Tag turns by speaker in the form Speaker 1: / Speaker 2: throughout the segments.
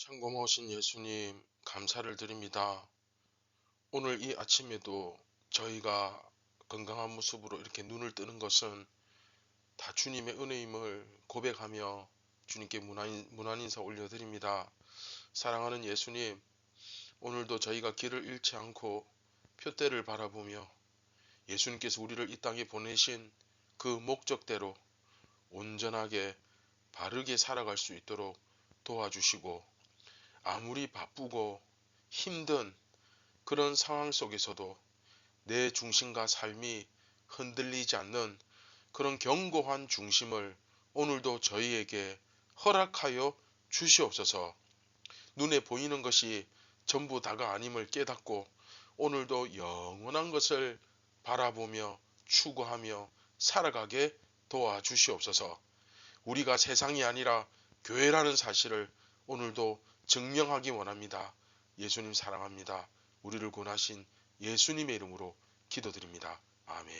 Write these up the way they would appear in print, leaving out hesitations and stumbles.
Speaker 1: 참 고마우신 예수님, 감사를 드립니다. 오늘 이 아침에도 저희가 건강한 모습으로 이렇게 눈을 뜨는 것은 다 주님의 은혜임을 고백하며 주님께 무난 인사 올려드립니다. 사랑하는 예수님, 오늘도 저희가 길을 잃지 않고 표대를 바라보며 예수님께서 우리를 이 땅에 보내신 그 목적대로 온전하게 바르게 살아갈 수 있도록 도와주시고, 아무리 바쁘고 힘든 그런 상황 속에서도 내 중심과 삶이 흔들리지 않는 그런 견고한 중심을 오늘도 저희에게 허락하여 주시옵소서. 눈에 보이는 것이 전부 다가 아님을 깨닫고 오늘도 영원한 것을 바라보며 추구하며 살아가게 도와주시옵소서. 우리가 세상이 아니라 교회라는 사실을 오늘도 증명하기 원합니다. 예수님 사랑합니다. 우리를 구원하신 예수님의 이름으로 기도드립니다. 아멘.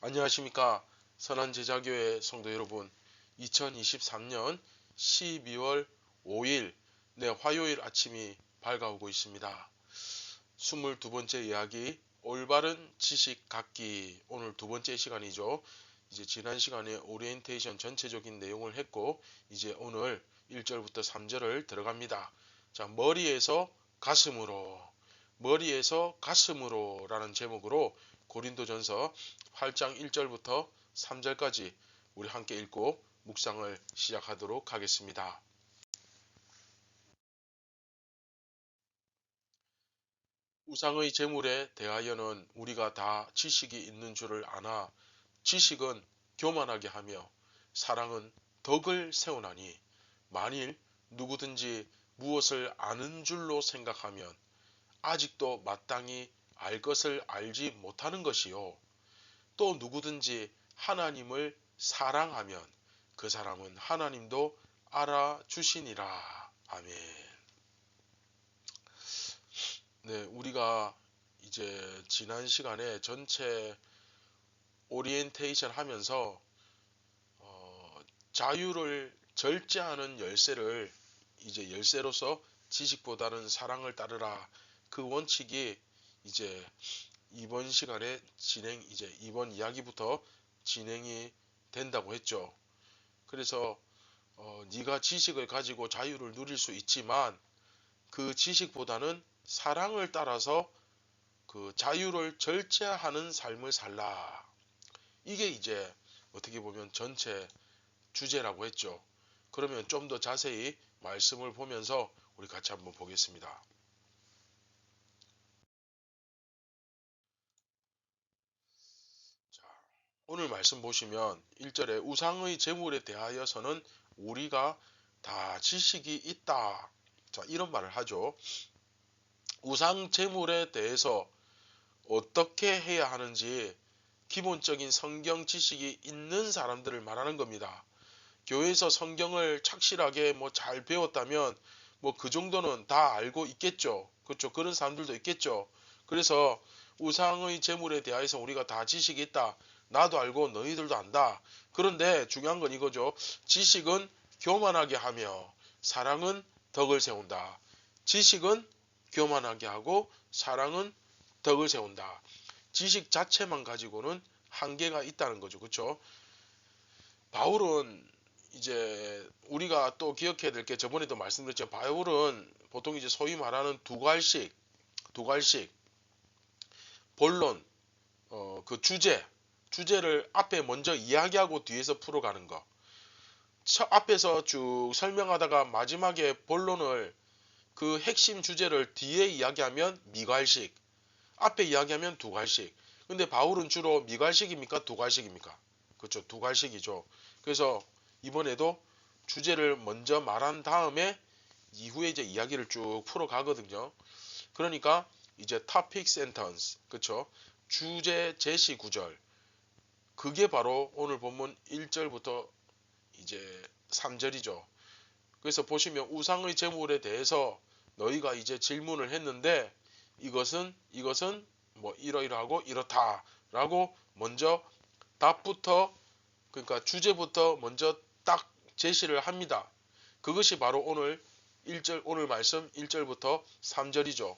Speaker 1: 안녕하십니까. 선한제자교회 성도 여러분, 2023년 12월 5일 화요일 아침이 밝아오고 있습니다. 22번째 이야기, 올바른 지식 갖기, 오늘 두 번째 시간이죠. 이제 지난 시간에 오리엔테이션 전체적인 내용을 했고, 이제 오늘 1절부터 3절을 들어갑니다. 자, 머리에서 가슴으로 라는 제목으로 고린도전서 8장 1절부터 3절까지 우리 함께 읽고 묵상을 시작하도록 하겠습니다. 우상의 제물에 대하여는 우리가 다 지식이 있는 줄을 아나 지식은 교만하게 하며 사랑은 덕을 세우나니, 만일 누구든지 무엇을 아는 줄로 생각하면 아직도 마땅히 알 것을 알지 못하는 것이요, 또 누구든지 하나님을 사랑하면 그 사람은 하나님도 알아주시니라. 아멘. 네, 우리가 이제 지난 시간에 전체 오리엔테이션 하면서 자유를 절제하는 열쇠를, 이제 열쇠로서 지식보다는 사랑을 따르라, 그 원칙이 이제 이번 시간에 이제 이번 이야기부터 진행이 된다고 했죠. 그래서 네가 지식을 가지고 자유를 누릴 수 있지만 그 지식보다는 사랑을 따라서 그 자유를 절제하는 삶을 살라. 이게 이제 어떻게 보면 전체 주제라고 했죠. 그러면 좀 더 자세히 말씀을 보면서 우리 같이 한번 보겠습니다. 자, 오늘 말씀 보시면 1절에 우상의 제물에 대하여서는 우리가 다 지식이 있다. 자, 이런 말을 하죠. 우상 제물에 대해서 어떻게 해야 하는지 기본적인 성경 지식이 있는 사람들을 말하는 겁니다. 교회에서 성경을 착실하게 잘 배웠다면 그 정도는 다 알고 있겠죠. 그렇죠. 그런 사람들도 있겠죠. 그래서 우상의 제물에 대해서 우리가 다 지식이 있다. 나도 알고 너희들도 안다. 그런데 중요한 건 이거죠. 지식은 교만하게 하며 사랑은 덕을 세운다. 지식은 교만하게 하고 사랑은 덕을 세운다. 지식 자체만 가지고는 한계가 있다는 거죠. 그렇죠? 바울은 이제 우리가 또 기억해야 될 게, 저번에도 말씀드렸죠. 바울은 보통 이제 소위 말하는 두 갈식 본론, 그 주제를 앞에 먼저 이야기하고 뒤에서 풀어가는 거. 앞에서 쭉 설명하다가 마지막에 본론을, 그 핵심 주제를 뒤에 이야기하면 미갈식, 앞에 이야기하면 두갈식. 근데 바울은 주로 미갈식입니까? 두갈식입니까? 그렇죠. 두갈식이죠. 그래서 이번에도 주제를 먼저 말한 다음에 이후에 이제 이야기를 쭉 풀어가거든요. 그러니까 이제 topic sentence, 그렇죠? 주제 제시 구절. 그게 바로 오늘 본문 1절부터 이제 3절이죠. 그래서 보시면 우상의 제물에 대해서 너희가 이제 질문을 했는데 이것은 이러이러하고 이렇다라고 먼저 답부터, 그러니까 주제부터 먼저 딱 제시를 합니다. 그것이 바로 오늘 말씀 1절부터 3절이죠.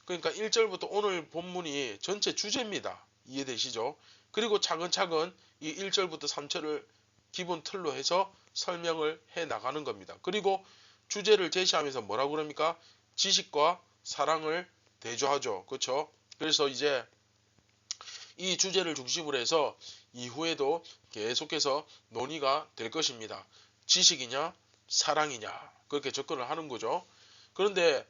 Speaker 1: 그러니까 1절부터 오늘 본문이 전체 주제입니다. 이해되시죠? 그리고 차근차근 이 1절부터 3절을 기본 틀로 해서 설명을 해 나가는 겁니다. 그리고 주제를 제시하면서 뭐라고 그럽니까? 지식과 사랑을 대조하죠. 그렇죠? 그래서 이제 이 주제를 중심으로 해서 이후에도 계속해서 논의가 될 것입니다. 지식이냐 사랑이냐 그렇게 접근을 하는 거죠. 그런데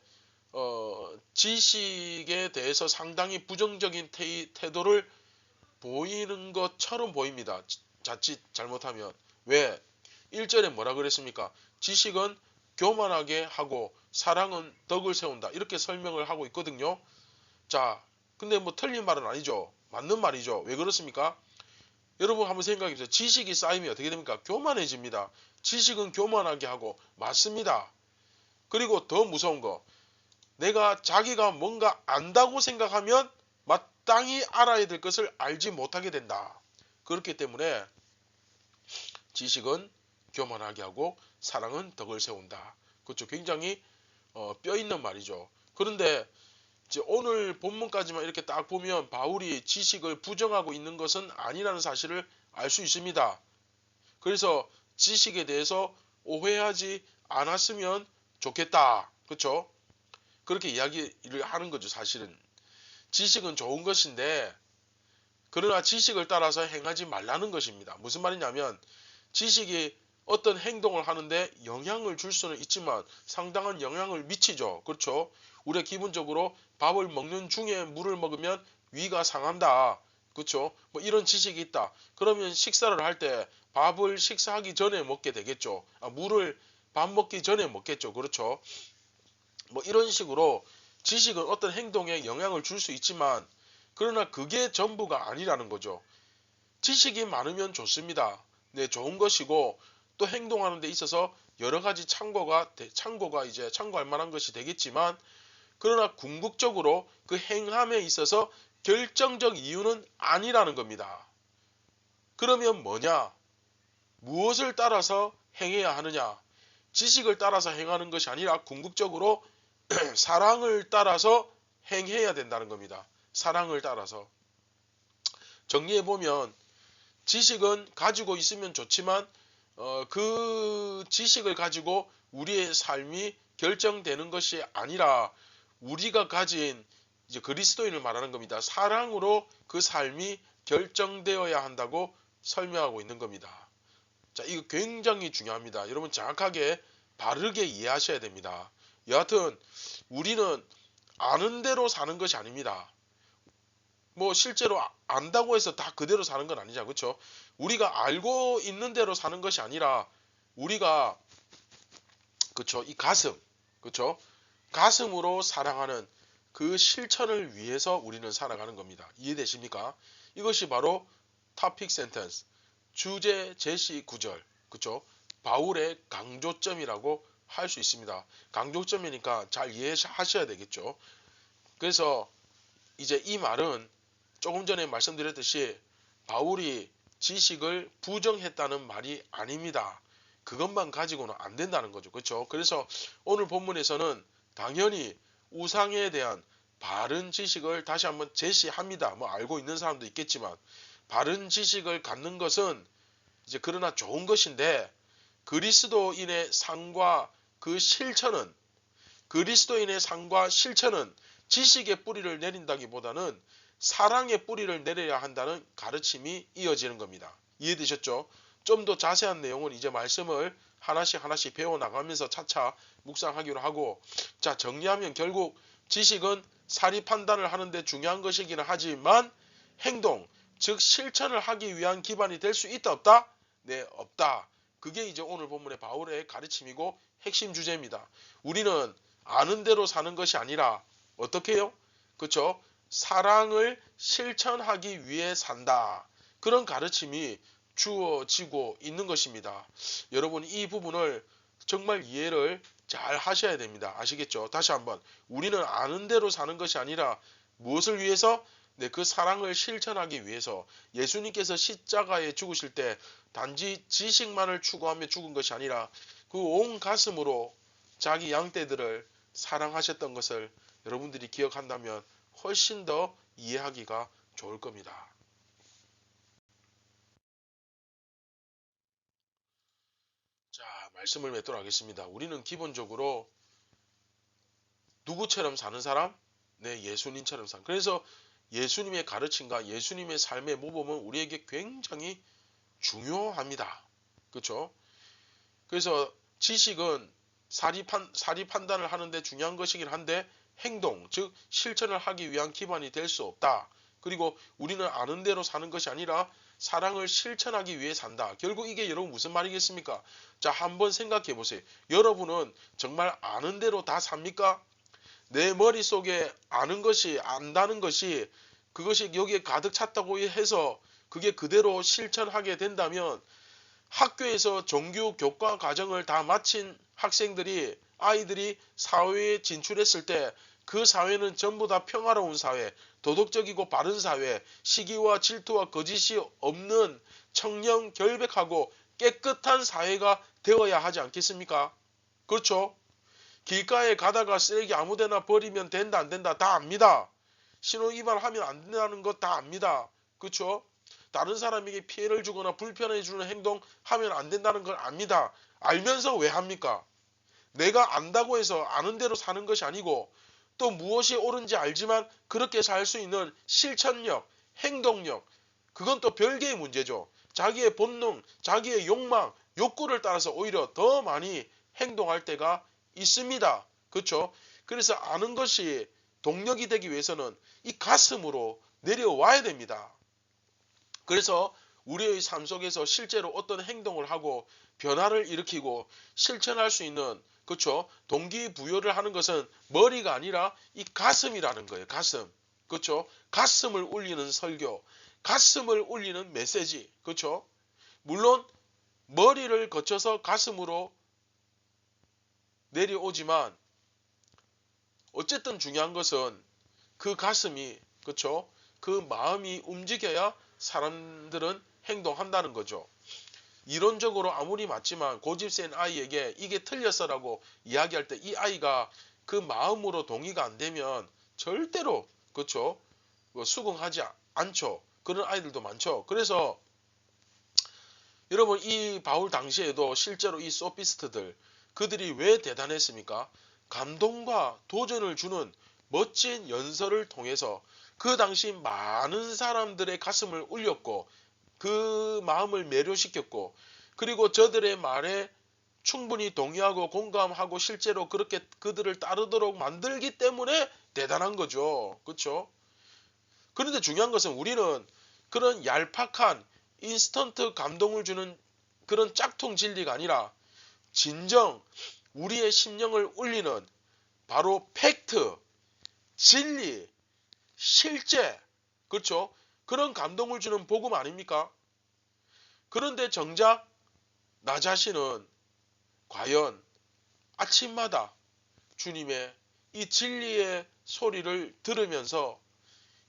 Speaker 1: 지식에 대해서 상당히 부정적인 태도를 보이는 것처럼 보입니다. 자칫 잘못하면. 왜? 1절에 뭐라 그랬습니까? 지식은 교만하게 하고 사랑은 덕을 세운다. 이렇게 설명을 하고 있거든요. 자, 근데 뭐 틀린 말은 아니죠. 맞는 말이죠. 왜 그렇습니까? 여러분 한번 생각해 보세요. 지식이 쌓이면 어떻게 됩니까? 교만해집니다. 지식은 교만하게 하고 맞습니다. 그리고 더 무서운 거, 내가 자기가 뭔가 안다고 생각하면 마땅히 알아야 될 것을 알지 못하게 된다. 그렇기 때문에 지식은 교만하게 하고 사랑은 덕을 세운다. 그렇죠. 굉장히 뼈 있는 말이죠. 그런데 이제 오늘 본문까지만 이렇게 딱 보면 바울이 지식을 부정하고 있는 것은 아니라는 사실을 알 수 있습니다. 그래서 지식에 대해서 오해하지 않았으면 좋겠다. 그렇죠? 그렇게 이야기를 하는 거죠. 사실은 지식은 좋은 것인데 그러나 지식을 따라서 행하지 말라는 것입니다. 무슨 말이냐면 지식이 어떤 행동을 하는데 영향을 줄 수는 있지만 상당한 영향을 미치죠. 그렇죠? 우리가 기본적으로 밥을 먹는 중에 물을 먹으면 위가 상한다. 그렇죠? 뭐 이런 지식이 있다. 그러면 식사를 할 때 밥을 식사하기 전에 먹게 되겠죠. 물을 밥 먹기 전에 먹겠죠. 그렇죠? 뭐 이런 식으로 지식은 어떤 행동에 영향을 줄 수 있지만 그러나 그게 전부가 아니라는 거죠. 지식이 많으면 좋습니다. 네, 좋은 것이고 또 행동하는 데 있어서 여러 가지 참고가 이제 참고할 만한 것이 되겠지만 그러나 궁극적으로 그 행함에 있어서 결정적 이유는 아니라는 겁니다. 그러면 뭐냐? 무엇을 따라서 행해야 하느냐? 지식을 따라서 행하는 것이 아니라 궁극적으로 사랑을 따라서 행해야 된다는 겁니다. 사랑을 따라서. 정리해보면 지식은 가지고 있으면 좋지만 그 지식을 가지고 우리의 삶이 결정되는 것이 아니라 우리가 가진 이제 그리스도인을 말하는 겁니다. 사랑으로 그 삶이 결정되어야 한다고 설명하고 있는 겁니다. 자, 이거 굉장히 중요합니다. 여러분 정확하게 바르게 이해하셔야 됩니다. 여하튼 우리는 아는 대로 사는 것이 아닙니다. 뭐 실제로 안다고 해서 다 그대로 사는 건 아니죠. 그렇죠? 우리가 알고 있는 대로 사는 것이 아니라 우리가 그렇죠? 이 가슴, 그렇죠? 가슴으로 사랑하는 그 실천을 위해서 우리는 살아가는 겁니다. 이해되십니까? 이것이 바로 토픽 센텐스, 주제 제시 구절, 그렇죠? 바울의 강조점이라고 할 수 있습니다. 강조점이니까 잘 이해하셔야 되겠죠. 그래서 이제 이 말은 조금 전에 말씀드렸듯이 바울이 지식을 부정했다는 말이 아닙니다. 그것만 가지고는 안 된다는 거죠. 그렇죠? 그래서 오늘 본문에서는 당연히 우상에 대한 바른 지식을 다시 한번 제시합니다. 뭐 알고 있는 사람도 있겠지만 바른 지식을 갖는 것은 이제 그러나 좋은 것인데 그리스도인의 삶과 그 실천은 지식의 뿌리를 내린다기보다는 사랑의 뿌리를 내려야 한다는 가르침이 이어지는 겁니다. 이해되셨죠? 좀 더 자세한 내용은 이제 말씀을 하나씩 배워나가면서 차차 묵상하기로 하고, 자, 정리하면 결국 지식은 사리 판단을 하는데 중요한 것이기는 하지만 행동, 즉 실천을 하기 위한 기반이 될 수 있다 없다? 네, 없다. 그게 이제 오늘 본문의 바울의 가르침이고 핵심 주제입니다. 우리는 아는 대로 사는 것이 아니라 어떻게 해요? 그렇죠? 사랑을 실천하기 위해 산다. 그런 가르침이 주어지고 있는 것입니다. 여러분 이 부분을 정말 이해를 잘 하셔야 됩니다. 아시겠죠? 다시 한번 우리는 아는 대로 사는 것이 아니라 무엇을 위해서? 네, 그 사랑을 실천하기 위해서 예수님께서 십자가에 죽으실 때 단지 지식만을 추구하며 죽은 것이 아니라 그 온 가슴으로 자기 양떼들을 사랑하셨던 것을 여러분들이 기억한다면 훨씬 더 이해하기가 좋을 겁니다. 자, 말씀을 맺도록 하겠습니다. 우리는 기본적으로 누구처럼 사는 사람? 네, 예수님처럼 사는. 그래서 예수님의 가르침과 예수님의 삶의 모범은 우리에게 굉장히 중요합니다. 그렇죠? 그래서 지식은 사리 판단을 하는데 중요한 것이긴 한데 행동, 즉 실천을 하기 위한 기반이 될 수 없다. 그리고 우리는 아는 대로 사는 것이 아니라 사랑을 실천하기 위해 산다. 결국 이게 여러분 무슨 말이겠습니까? 자, 한번 생각해 보세요. 여러분은 정말 아는 대로 다 삽니까? 내 머릿속에 아는 것이 안다는 것이 그것이 여기에 가득 찼다고 해서 그게 그대로 실천하게 된다면 학교에서 정규 교과 과정을 다 마친 아이들이 사회에 진출했을 때 그 사회는 전부 다 평화로운 사회, 도덕적이고 바른 사회, 시기와 질투와 거짓이 없는 청렴 결백하고 깨끗한 사회가 되어야 하지 않겠습니까? 그렇죠? 길가에 가다가 쓰레기 아무데나 버리면 된다 안 된다 다 압니다. 신호 위반하면 안 된다는 거 다 압니다. 그렇죠? 다른 사람에게 피해를 주거나 불편해 주는 행동 하면 안 된다는 걸 압니다. 알면서 왜 합니까? 내가 안다고 해서 아는 대로 사는 것이 아니고 또 무엇이 옳은지 알지만 그렇게 살 수 있는 실천력, 행동력, 그건 또 별개의 문제죠. 자기의 본능, 자기의 욕망, 욕구를 따라서 오히려 더 많이 행동할 때가 있습니다. 그렇죠? 그래서 아는 것이 동력이 되기 위해서는 이 가슴으로 내려와야 됩니다. 그래서 우리의 삶 속에서 실제로 어떤 행동을 하고 변화를 일으키고 실천할 수 있는 그렇죠? 동기부여를 하는 것은 머리가 아니라 이 가슴이라는 거예요. 가슴. 그렇죠? 가슴을 울리는 설교, 가슴을 울리는 메시지. 그렇죠? 물론 머리를 거쳐서 가슴으로 내려오지만 어쨌든 중요한 것은 그 가슴이 그렇죠? 그 마음이 움직여야 사람들은 행동한다는 거죠. 이론적으로 아무리 맞지만 고집 센 아이에게 이게 틀렸어라고 이야기할 때 이 아이가 그 마음으로 동의가 안 되면 절대로 그렇죠? 수긍하지 않죠. 그런 아이들도 많죠. 그래서 여러분 이 바울 당시에도 실제로 이 소피스트들 그들이 왜 대단했습니까? 감동과 도전을 주는 멋진 연설을 통해서 그 당시 많은 사람들의 가슴을 울렸고 그 마음을 매료시켰고 그리고 저들의 말에 충분히 동의하고 공감하고 실제로 그렇게 그들을 따르도록 만들기 때문에 대단한 거죠. 그렇죠? 그런데 중요한 것은 우리는 그런 얄팍한 인스턴트 감동을 주는 그런 짝퉁 진리가 아니라 진정 우리의 심령을 울리는 바로 팩트, 진리, 실제, 그렇죠? 그런 감동을 주는 복음 아닙니까? 그런데 정작 나 자신은 과연 아침마다 주님의 이 진리의 소리를 들으면서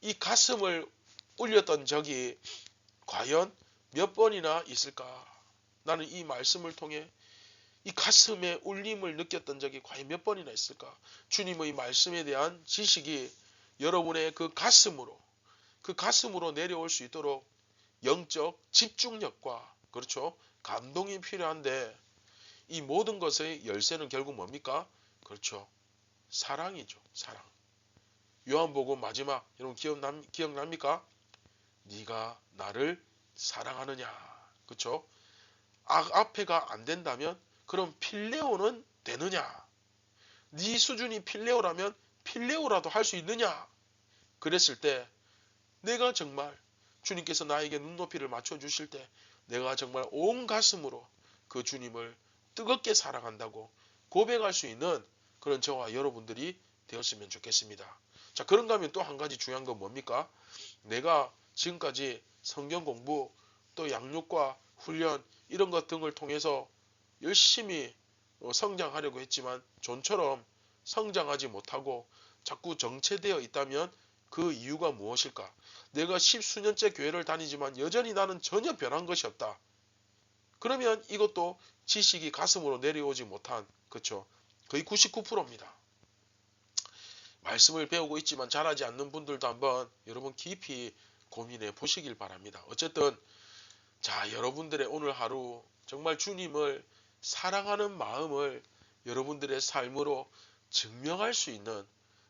Speaker 1: 이 가슴을 울렸던 적이 과연 몇 번이나 있을까? 나는 이 말씀을 통해 이 가슴의 울림을 느꼈던 적이 과연 몇 번이나 있을까? 주님의 말씀에 대한 지식이 여러분의 그 가슴으로 내려올 수 있도록 영적 집중력과 그렇죠? 감동이 필요한데 이 모든 것의 열쇠는 결국 뭡니까? 그렇죠. 사랑이죠. 사랑. 요한복음 마지막 여러분 기억납니까? 네가 나를 사랑하느냐. 그렇죠? 앞에가 안 된다면 그럼 필레오는 되느냐? 네 수준이 필레오라면 필레오라도 할 수 있느냐? 그랬을 때 내가 정말 주님께서 나에게 눈높이를 맞춰주실 때 내가 정말 온 가슴으로 그 주님을 뜨겁게 사랑한다고 고백할 수 있는 그런 저와 여러분들이 되었으면 좋겠습니다. 자, 그런가 하면 또 한 가지 중요한 건 뭡니까? 내가 지금까지 성경 공부 또 양육과 훈련 이런 것 등을 통해서 열심히 성장하려고 했지만 좀처럼 성장하지 못하고 자꾸 정체되어 있다면 그 이유가 무엇일까? 내가 십수년째 교회를 다니지만 여전히 나는 전혀 변한 것이 없다. 그러면 이것도 지식이 가슴으로 내려오지 못한, 그렇죠? 거의 99%입니다. 말씀을 배우고 있지만 잘하지 않는 분들도 한번 여러분 깊이 고민해 보시길 바랍니다. 어쨌든 자, 여러분들의 오늘 하루 정말 주님을 사랑하는 마음을 여러분들의 삶으로 증명할 수 있는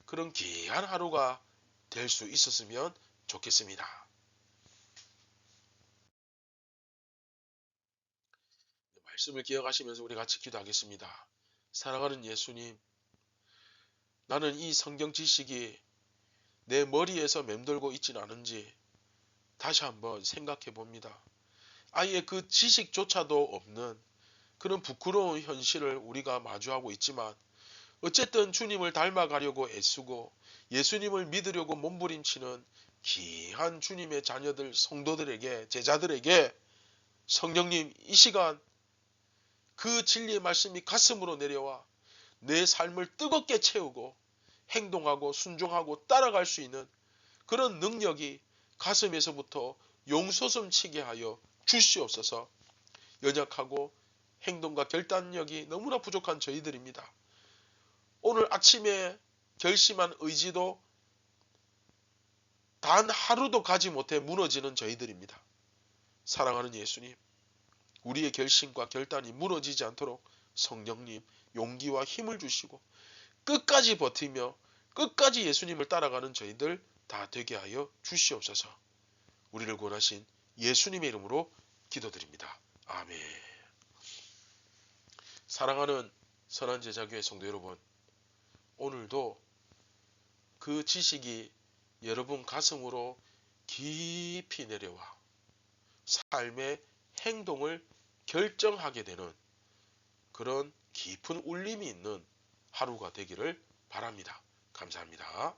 Speaker 1: 그런 귀한 하루가 될 수 있었으면 좋겠습니다. 말씀을 기억하시면서 우리 같이 기도하겠습니다. 사랑하는 예수님, 나는 이 성경 지식이 내 머리에서 맴돌고 있지는 않은지 다시 한번 생각해 봅니다. 아예 그 지식조차도 없는 그런 부끄러운 현실을 우리가 마주하고 있지만 어쨌든 주님을 닮아가려고 애쓰고 예수님을 믿으려고 몸부림치는 귀한 주님의 자녀들, 성도들에게, 제자들에게 성령님 이 시간 그 진리의 말씀이 가슴으로 내려와 내 삶을 뜨겁게 채우고 행동하고 순종하고 따라갈 수 있는 그런 능력이 가슴에서부터 용솟음치게 하여 주시옵소서. 연약하고 행동과 결단력이 너무나 부족한 저희들입니다. 오늘 아침에 결심한 의지도 단 하루도 가지 못해 무너지는 저희들입니다. 사랑하는 예수님, 우리의 결심과 결단이 무너지지 않도록 성령님 용기와 힘을 주시고 끝까지 버티며 끝까지 예수님을 따라가는 저희들 다 되게 하여 주시옵소서. 우리를 구원하신 예수님의 이름으로 기도드립니다. 아멘. 사랑하는 선한 제자교회 성도 여러분, 오늘도 그 지식이 여러분 가슴으로 깊이 내려와 삶의 행동을 결정하게 되는 그런 깊은 울림이 있는 하루가 되기를 바랍니다. 감사합니다.